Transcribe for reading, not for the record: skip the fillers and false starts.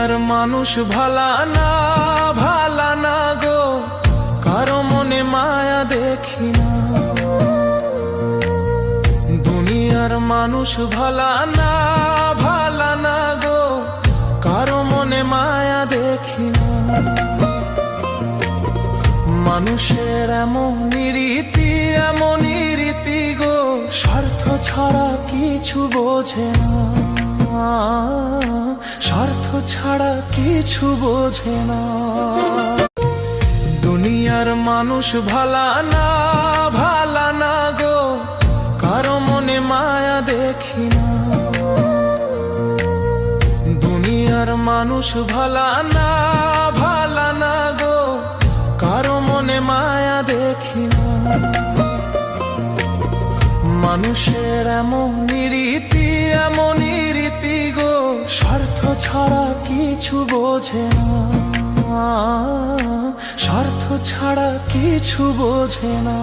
দুনিয়ার মানুষ ভালা না, ভালা না গো, কারো মনে মায়া দেখি না। দুনিয়ার মানুষ ভালা না, ভালা না গো, কারো মনে মায়া দেখি না। মানুষের এমনই রীতি, এমনই রীতি গো, স্বার্থ ছাড়া কিছু বোঝে না, স্বার্থ ছাড়া কিছু বোঝে না। দুনিয়ার মানুষ ভালা না, ভালা না গো, কারো মনে মায়া দেখি না। দুনিয়ার মানুষ ভালা না, ভালা না গো, কারো মনে মায়া দেখি না। মানুষের এমনই রীতি, এমনই রীতি গো, স্বার্থ ছাড়া কিছু বোঝে না, স্বার্থ ছাড়া কিছু বোঝে না।